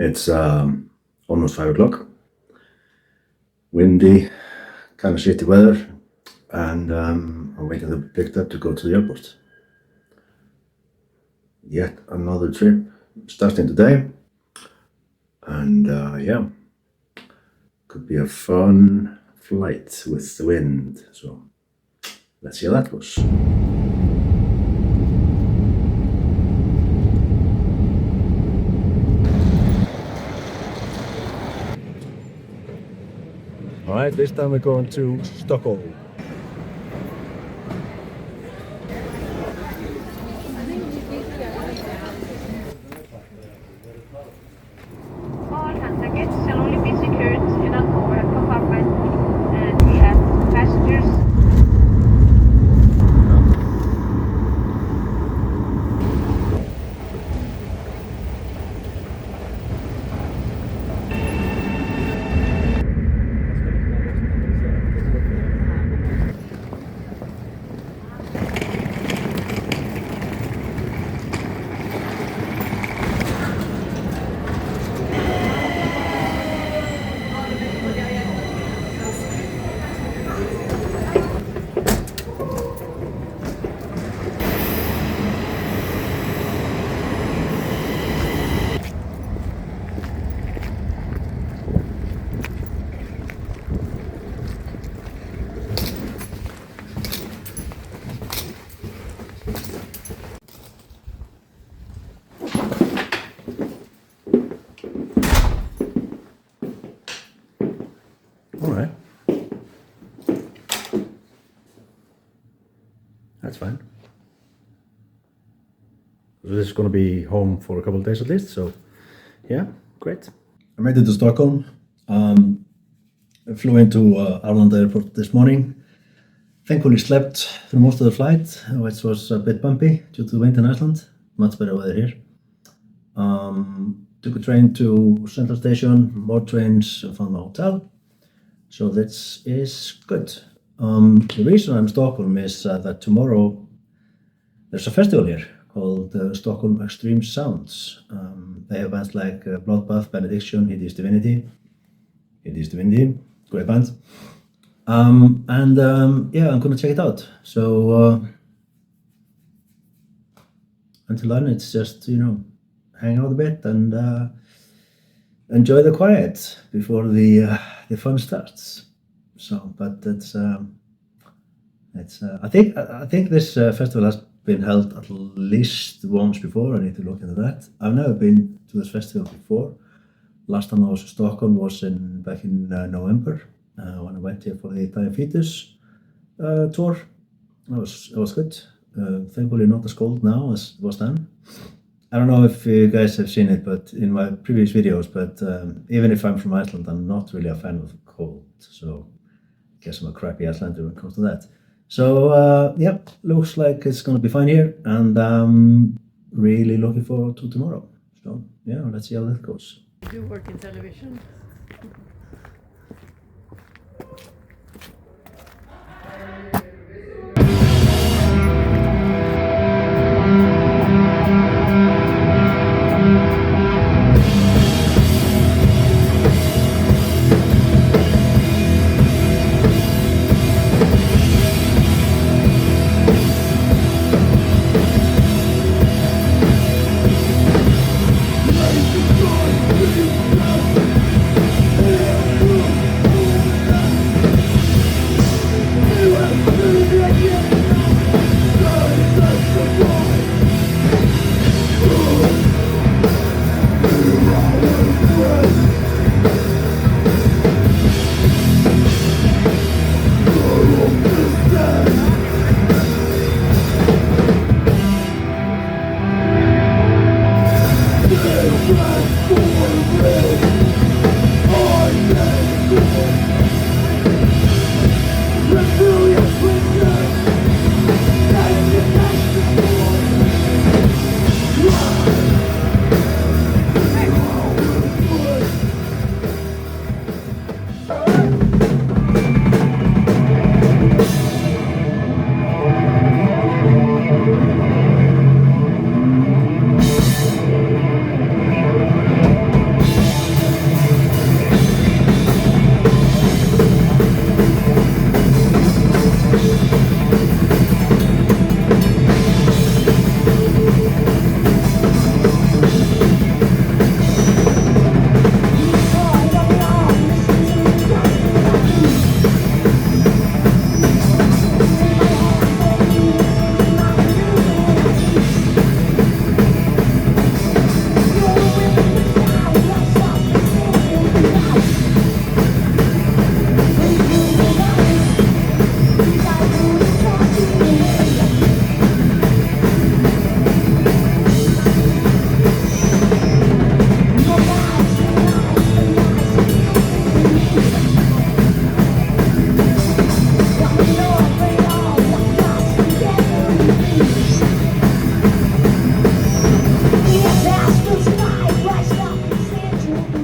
It's almost 5 o'clock. Windy, kind of shitty weather, and I'm waiting to be picked up to go to the airport. Yet another trip starting today, and yeah, could be a fun flight with the wind, so let's see how that goes. Alright, this time we're going to Stockholm. All passengers shall only be secured in an overhead compartment, and we have passengers. Alright. That's fine. So this is going to be home for a couple of days at least, so yeah, great. I made it to Stockholm. I flew into Arlanda Airport this morning. Thankfully slept through most of the flight, which was a bit bumpy due to the wind in Iceland. Much better weather here. Took a train to Central Station, more trains from the hotel. So this is good. The reason I'm in Stockholm is that tomorrow there's a festival here called Stockholm Extreme Sounds. They have bands like Bloodbath, Benediction, Hideous Divinity, great band. Yeah, I'm gonna check it out. So until then, it's just, you know, hang out a bit and enjoy the quiet before the fun starts. So, but it's I think this festival has been held at least once before. I need to look into that. I've never been to this festival before. Last time I was in Stockholm was back in November when I went here for the Italian Fetus tour. It was good. Thankfully not as cold now as it was then. I don't know if you guys have seen it, but in my previous videos, but even if I'm from Iceland, I'm not really a fan of the cold, so I guess I'm a crappy Icelander when it comes to that. So yeah, looks like it's gonna be fine here, and I'm really looking forward to tomorrow. So yeah, let's see how that goes. You do work in television.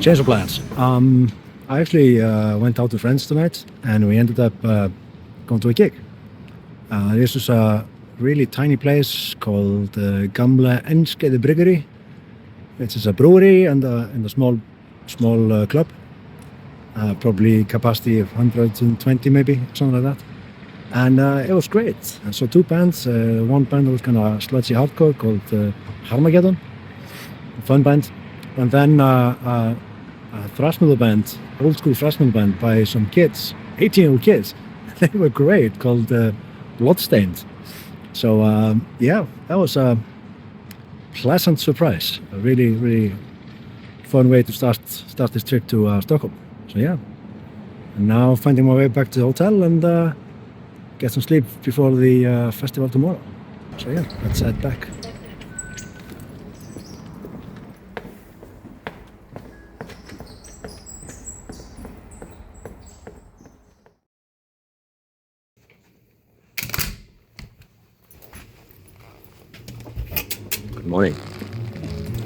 Change of plans. I actually went out with friends tonight, and we ended up going to a gig. This is a really tiny place called Gamla Enskede, which is a brewery and a small club. Probably capacity of 120 maybe, something like that. And it was great. I saw two bands. One band was kind of sludgy hardcore called Harmageddon, a fun band. And then a thrash metal band, old school thrash metal band by some kids, 18-year-old kids. They were great, called Bloodstained. So yeah, that was a pleasant surprise. A really, really fun way to start this trip to Stockholm. So yeah, and now finding my way back to the hotel and get some sleep before the festival tomorrow. So yeah, let's head back. Good morning.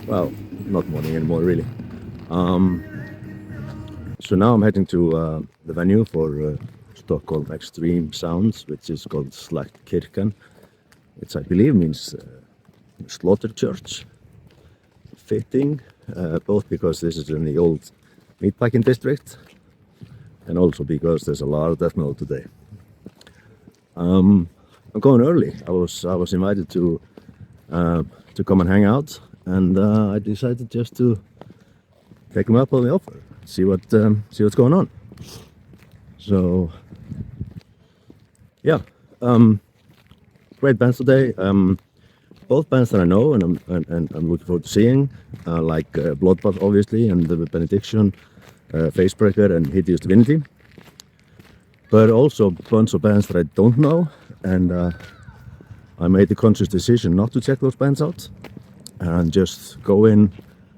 Well, not morning anymore really. So now I'm heading to the venue for Stockholm Extreme Sounds, which is called Slaktkirkjan, which I believe means slaughter church. Fitting, both because this is in the old meatpacking district, and also because there's a lot of death metal today. I'm going early. I was invited to come and hang out, and I decided just to take them up on the offer. See what's going on. So yeah, great bands today. Both bands that I know and I'm looking forward to seeing, like Bloodbath obviously, and the Benediction, Facebreaker and Hideous Divinity. But also a bunch of bands that I don't know, and I made the conscious decision not to check those bands out and just go in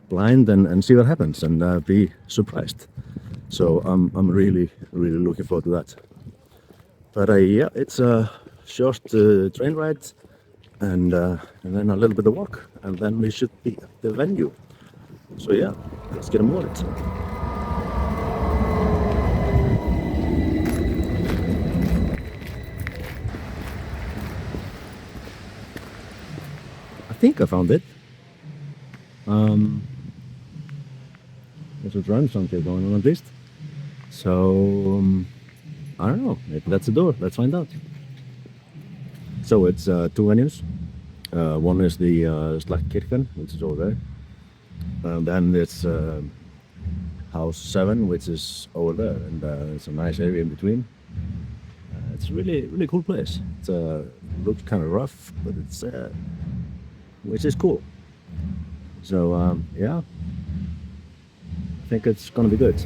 blind and see what happens and be surprised. So I'm really looking forward to that. But yeah, it's a short train ride and then a little bit of walk, and then we should be at the venue. So yeah, let's get on it. I think I found it. There's a drum sound here going on at least. So I don't know, maybe that's the door. Let's find out. So it's two venues. One is the Slaktkirkjan, which is over there. And then there's House 7, which is over there, and it's a nice area in between. It's a really cool place. It looks kind of rough, but it's which is cool. So yeah, I think it's gonna be good.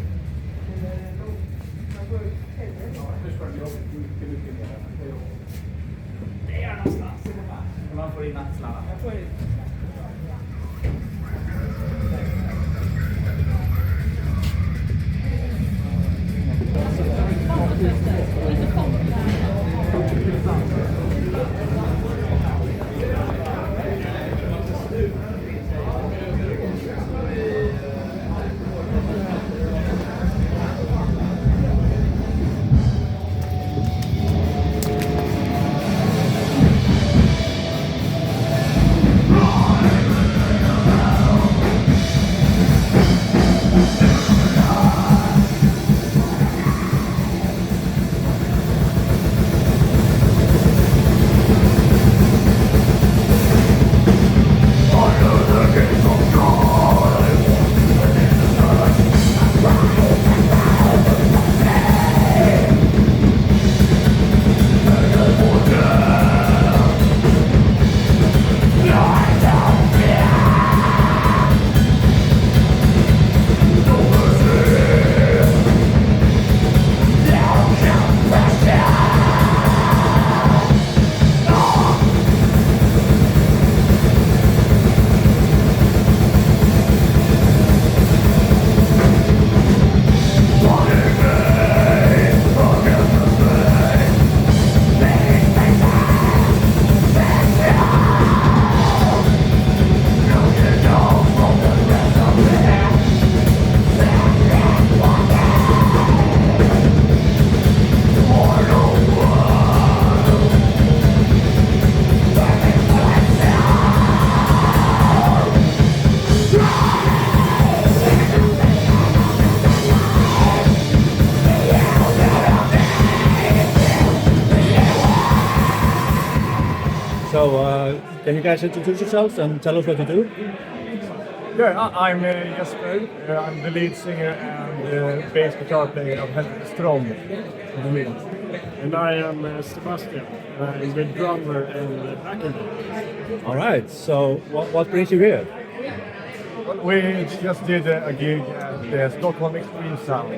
So, can you guys introduce yourselves and tell us what you do? Yeah, I'm Jesper. I'm the lead singer and bass guitar player of Helvetestromb. And I am Sebastian. I'm the drummer and backing. All right. So, what brings you here? We just did a gig at the Stockholm Extreme Sounds.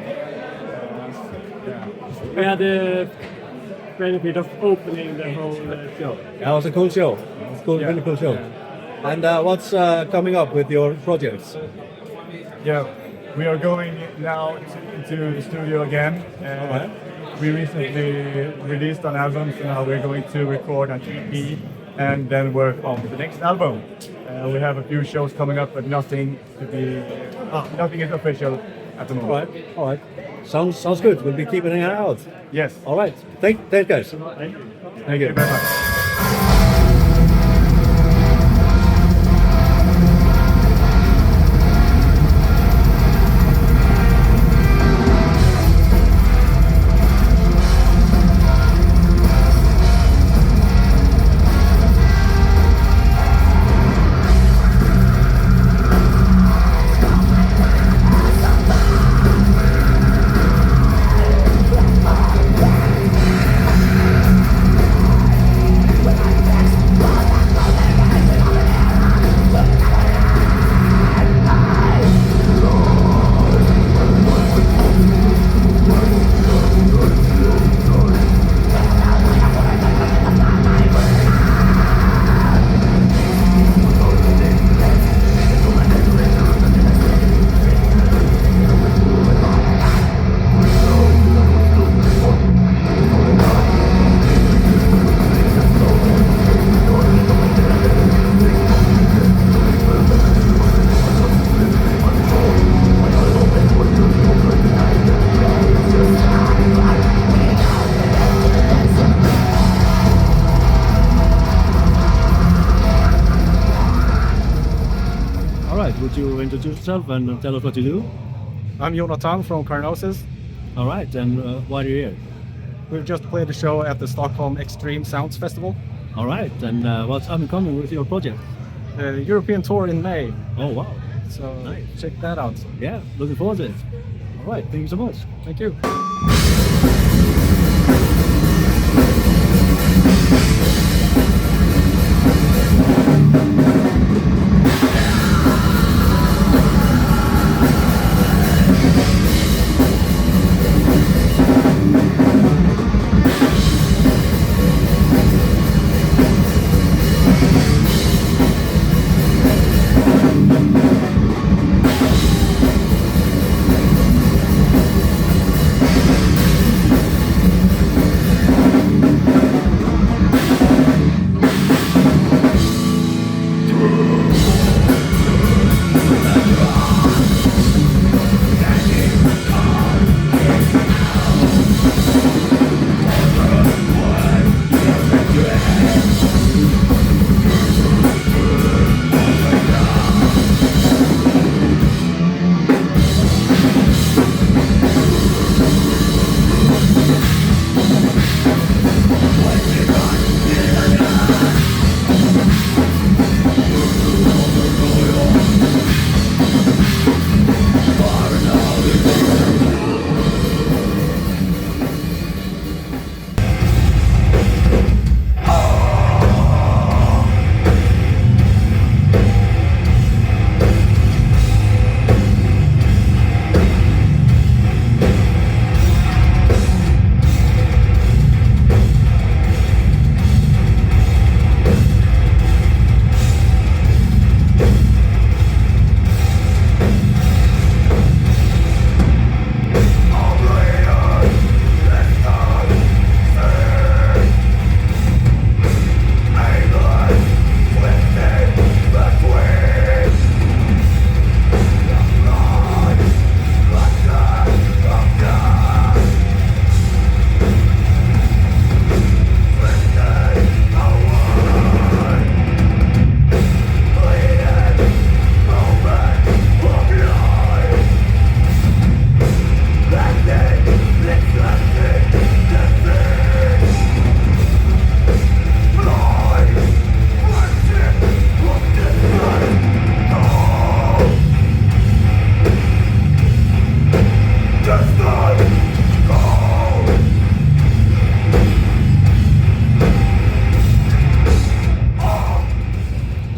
We had the benefit of opening the whole show. That was a cool show. It was cool, really cool show. And what's coming up with your projects? Yeah, we are going now into the studio again. Alright. We recently released an album, so now we're going to record an EP and then work on the next album. We have a few shows coming up, but nothing is official at the moment. All right. Sounds good. We'll be keeping an eye out. Yes. All right. Thanks, guys. Thank you. Thank you. very much. Would you introduce yourself and tell us what you do? I'm Jonatan from Carnosus. All right, and why are you here? We've just played a show at the Stockholm Extreme Sounds Festival. All right, and what's up and coming with your project? European tour in May. Oh, wow. So Nice. check that out. Yeah, looking forward to it. All right, thank you so much. Thank you.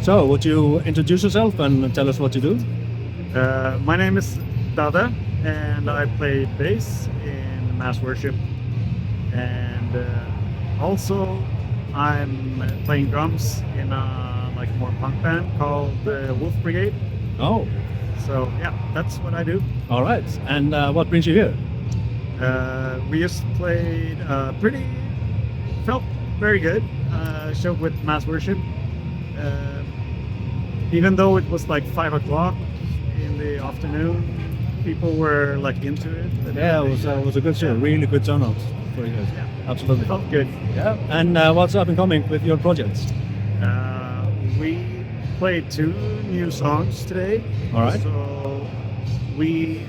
So, would you introduce yourself and tell us what you do? My name is Dadde, and I play bass in Mass Worship. And also, I'm playing drums in a more punk band called Wolf Brigade. Oh, So yeah, that's what I do. all right. And what brings you here? We just played felt very good show with Mass Worship. Even though it was 5 o'clock in the afternoon, people were into it. Yeah, it was a good show. Really good turnout. Very good. Yeah. Absolutely. Felt good. Yeah. And what's up and coming with your projects? We played 2 new songs today. All right. So we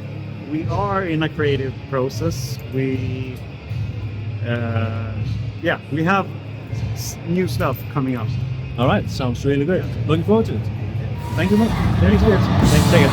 are in a creative process. We have new stuff coming up. All right. Sounds really good. Looking forward to it. Thank you much. Thanks. Thanks. Take it.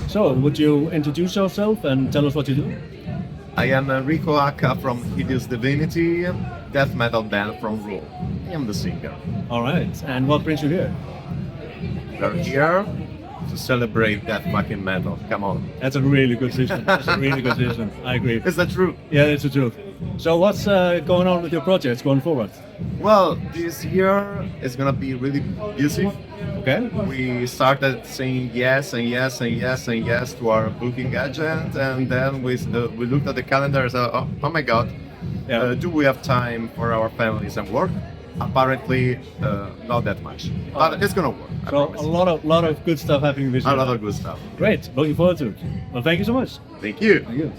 So, would you introduce yourself and tell us what you do? I am Enrico from Hideous Divinity, death metal band from Rome. I am the singer. All right. And what brings you here? We're here to celebrate death fucking metal. Come on. That's a really good decision. That's a really good decision. I agree. Is that true? Yeah, it's the truth. So, what's going on with your projects going forward? Well, this year is gonna be really busy. Okay. We started saying yes and yes and yes and yes to our booking agent, and then we looked at the calendar and said, oh my god, Yeah. do we have time for our families and work? Apparently, not that much, but it's gonna work. I So promise. a lot of good stuff happening this year. A lot of good stuff. Great. Looking forward to it. Well, thank you so much. Thank you. Thank you.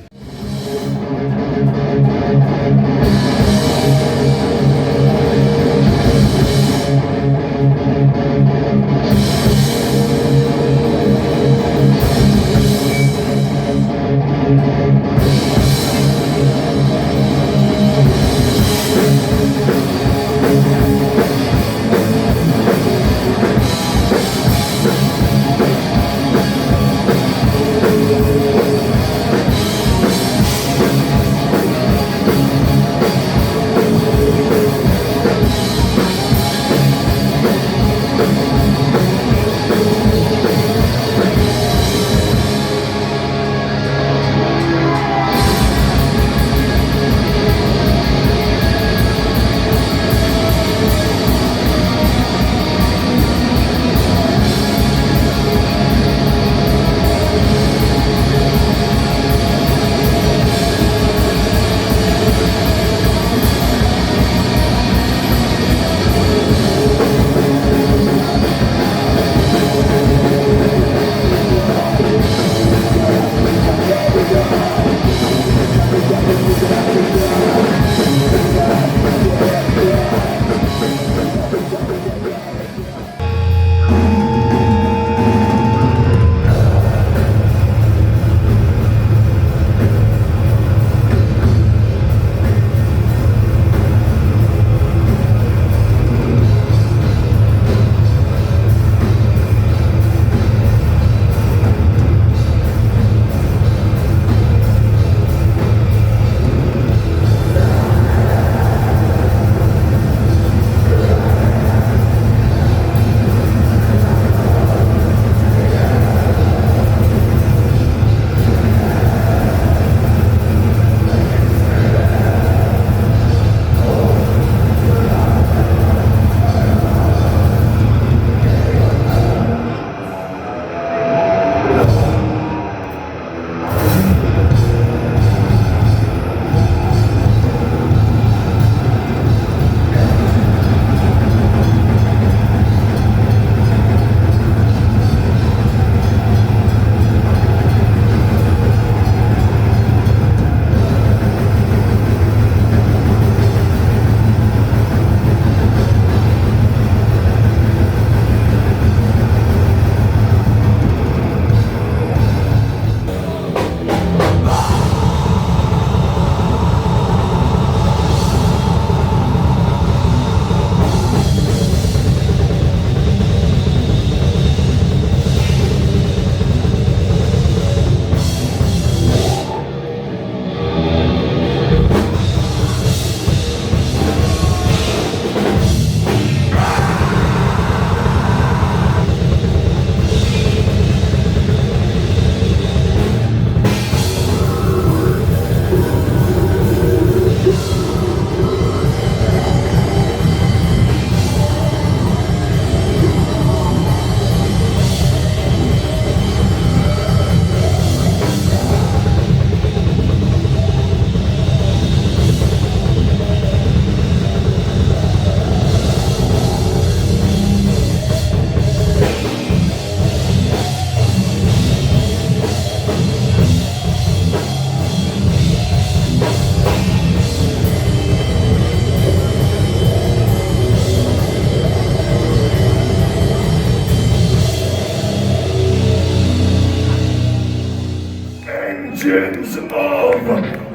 engines of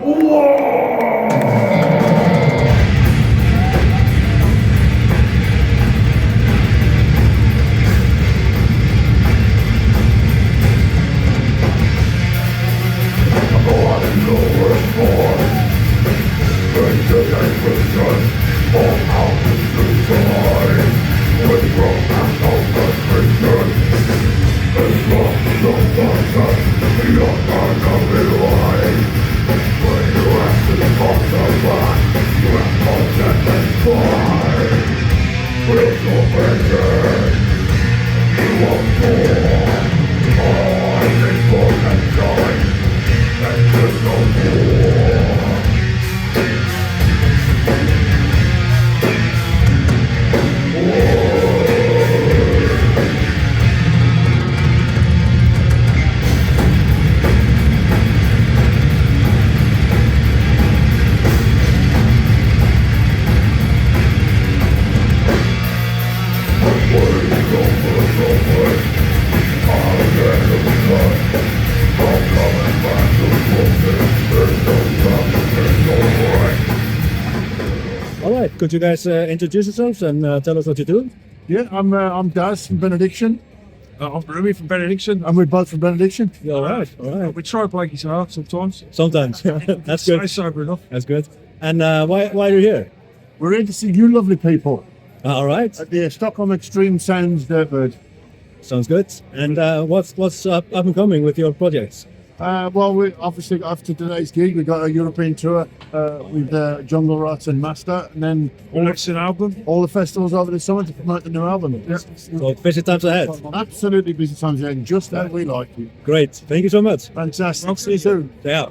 war! Could you guys introduce yourselves and tell us what you do? Yeah, I'm Daz from Benediction. I'm Rewy from Benediction. And we're both from Benediction. Yeah, all right. We try play guitar sometimes. Sometimes. That's good. It's sober enough. That's good. And why are you here? We're here to see you lovely people All right. at the Stockholm Extreme Sounds Dirtbird. Sounds good. And what's up and coming with your projects? Well, we obviously after today's gig, we got a European tour with Jungle Rats and Master, and then Next an album. all the festivals over the summer to promote the new album. Yeah. So busy times ahead. Absolutely busy times ahead, just how we like it. Great. Thank you so much. Fantastic. See you soon. Yeah.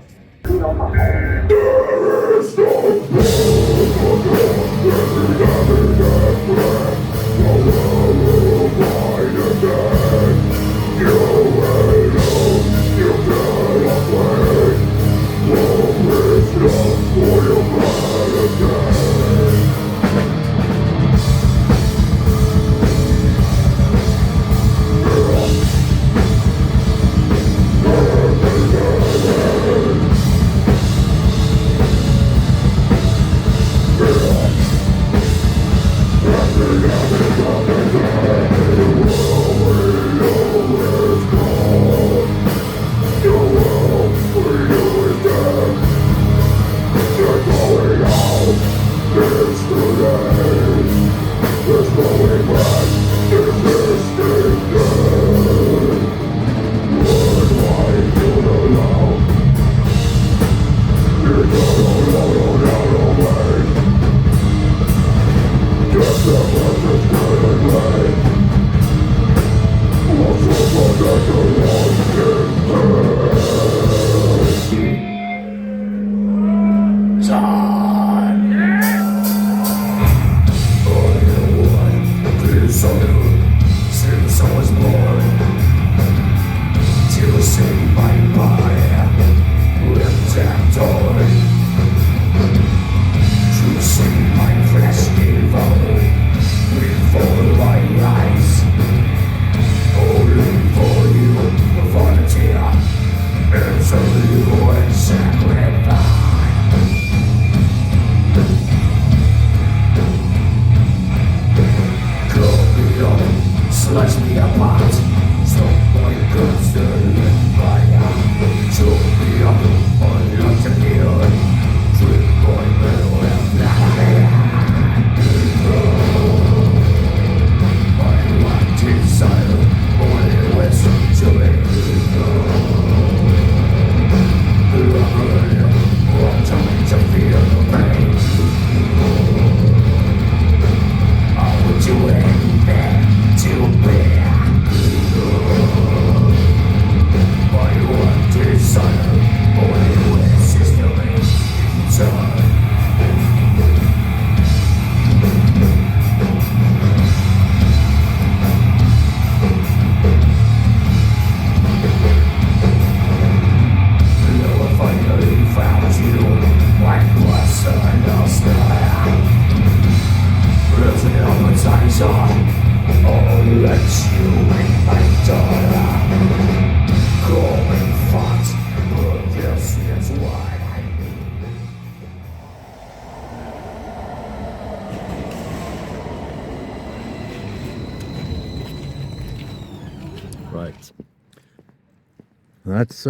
That's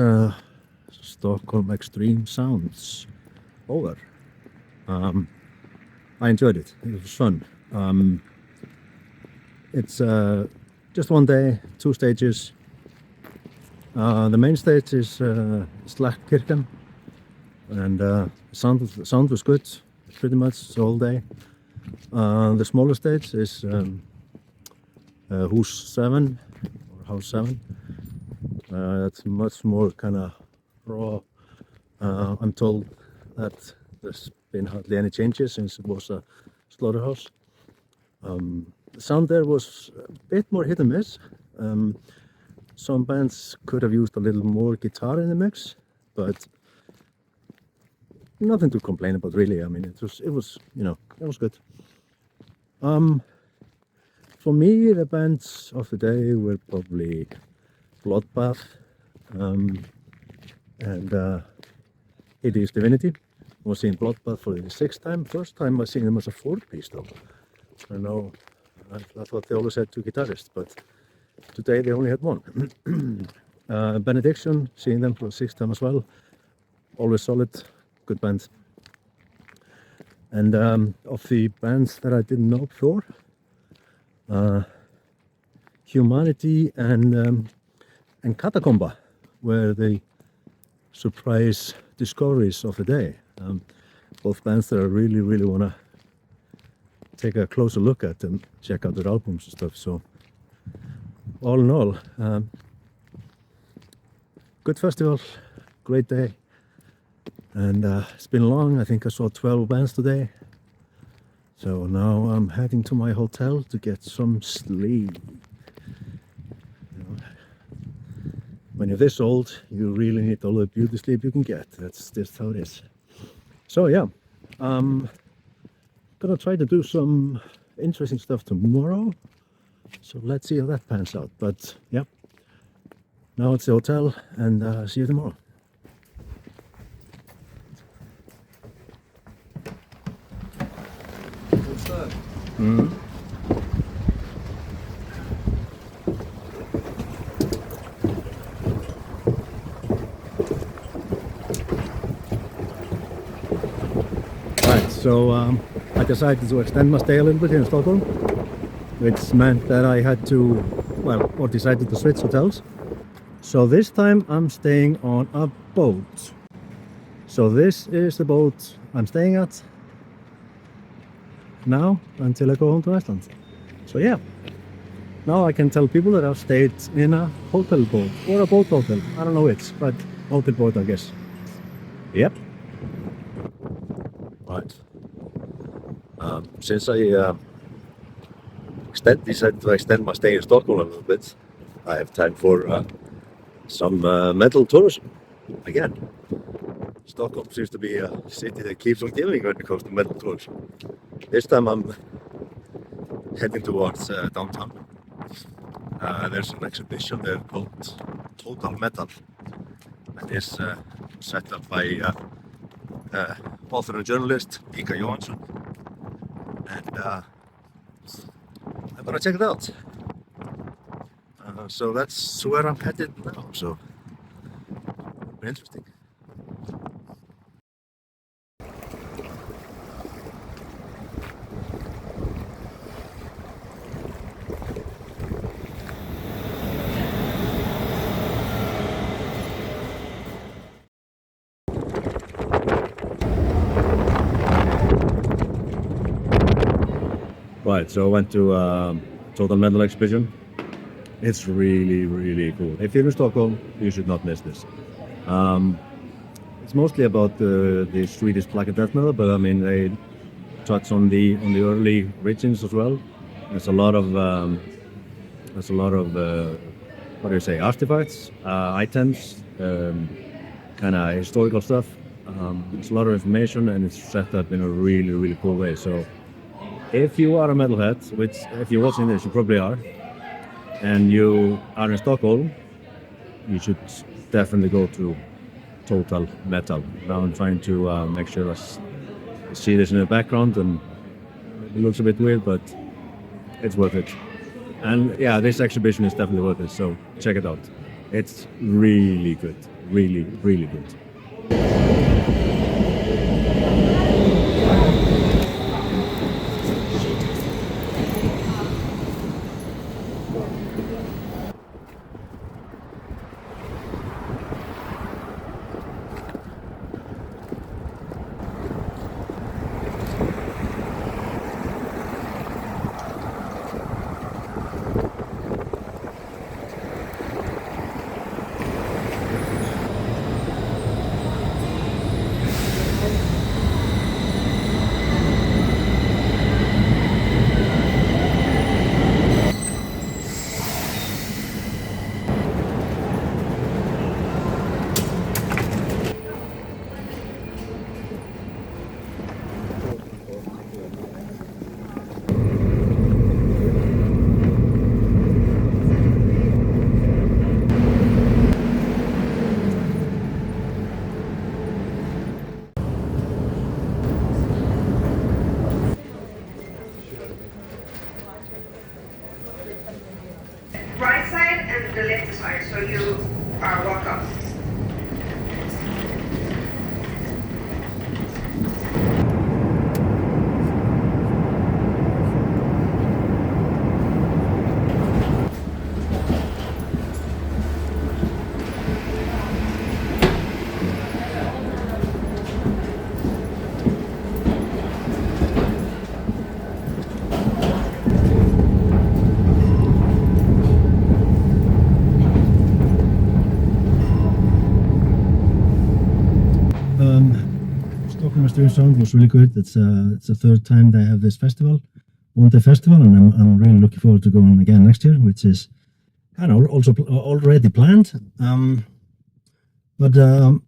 Stockholm Extreme Sounds over. I enjoyed it. It was fun. It's just one day, 2 stages. The main stage is Slagkirken, and sound was good pretty much all day. The smaller stage is Hus 7 or House 7. That's much more kind of raw. I'm told that there's been hardly any changes since it was a slaughterhouse. The sound there was a bit more hit and miss. Some bands could have used a little more guitar in the mix, but nothing to complain about really. I mean, it was good. For me, the bands of the day were probably Bloodbath and Hideous Divinity. I was seeing Bloodbath for the 6th time. First time I seen them as a 4-piece though. I know that's what they always had 2 guitarists, but today they only had 1. Benediction, seeing them for the 6th time as well. Always solid, good band. And of the bands that I didn't know before, Humanity and Katakomba were the surprise discoveries of the day. Both bands that I really want to take a closer look at and check out their albums and stuff. So all in all, good festival, great day, and it's been long. I think I saw 12 bands today. So now I'm heading to my hotel to get some sleep. When you're this old, you really need all the beauty sleep you can get. That's just how it is. So yeah, gonna try to do some interesting stuff tomorrow. So let's see how that pans out. But yeah, now it's the hotel, and see you tomorrow. What's that? Mm-hmm. So I decided to extend my stay a little bit here in Stockholm, which meant that I had to, or decided to switch hotels. So this time I'm staying on a boat. So this is the boat I'm staying at now until I go home to Iceland. So yeah, now I can tell people that I've stayed in a hotel boat or a boat hotel. I don't know which, but hotel boat I guess. Yep. Right. Since I decided to extend my stay in Stockholm a little bit, I have time for some Metal Tourism again. Stockholm seems to be a city that keeps on giving when it comes to Metal Tourism. This time I'm heading towards downtown. There's an exhibition there called Total Metal. It is set up by author and journalist Inga Johansson, and I'm gonna check it out. So that's where I'm headed now. So it'll be interesting. Right, so I went to Total Metal exhibition. It's really cool. If you're in Stockholm, you should not miss this. It's mostly about the Swedish black and death metal, but I mean they touch on the early origins as well. There's a lot of what do you say, artifacts, items, kind of historical stuff. There's a lot of information, and it's set up in a really cool way. So if you are a metalhead, which if you're watching this, you probably are, and you are in Stockholm, you should definitely go to Total Metal. Now I'm trying to make sure I see this in the background, and it looks a bit weird, but it's worth it. And yeah, this exhibition is definitely worth it, so check it out. It's really good, really, really good. Right side and the left side, so you are welcome. Stockholm Extreme Sounds was really good. It's the third time they have this festival, one-day festival, and I'm really looking forward to going again next year, which is kind of also already planned. But there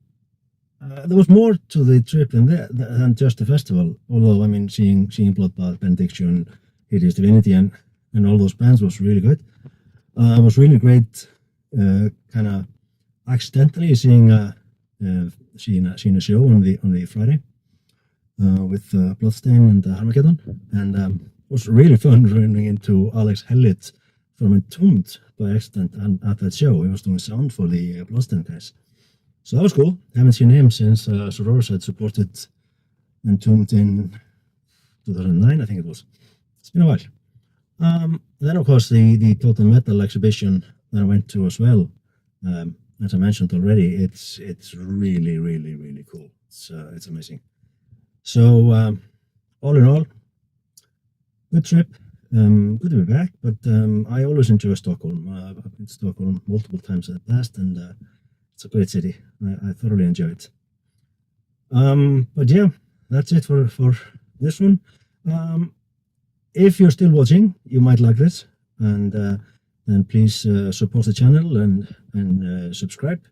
was more to the trip than just the festival. Although I mean, seeing Bloodbath, Benediction, Hideous Divinity, and all those bands was really good. It was really great, kind of accidentally seeing a show on the Friday with Bloodstrain and Harmageddon, and it was really fun running into Alex Hellitt from Entombed by accident and at that show. He was doing sound for the Bloodstrain guys, so that was cool. Haven't seen him since Sororus had supported Entombed in 2009, I think it was. It's been a while. Then of course the Total Metal exhibition that I went to as well. As I mentioned already, it's really, really, really cool. It's amazing. So all in all, good trip. Good to be back, but I always enjoy Stockholm. I've been to Stockholm multiple times in the past, and it's a great city. I thoroughly enjoy it. But yeah, that's it for this one. If you're still watching, you might like this, and please support the channel and subscribe,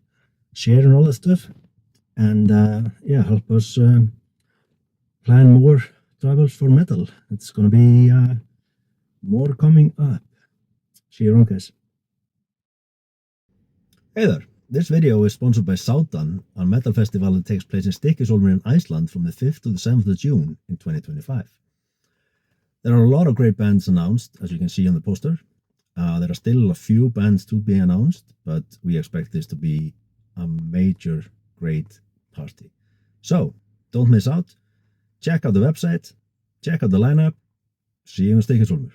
share, and all that stuff. And yeah, help us plan more travels for metal. It's gonna be more coming up. See you around, guys. Hey there. This video is sponsored by Southdown, a metal festival that takes place in Stykkishólmur in Iceland from the 5th to the 7th of June in 2025. There are a lot of great bands announced, as you can see on the poster. There are still a few bands to be announced, but we expect this to be a major, great party. So, don't miss out. Check out the website, check out the lineup. See you in Stykkishólmur.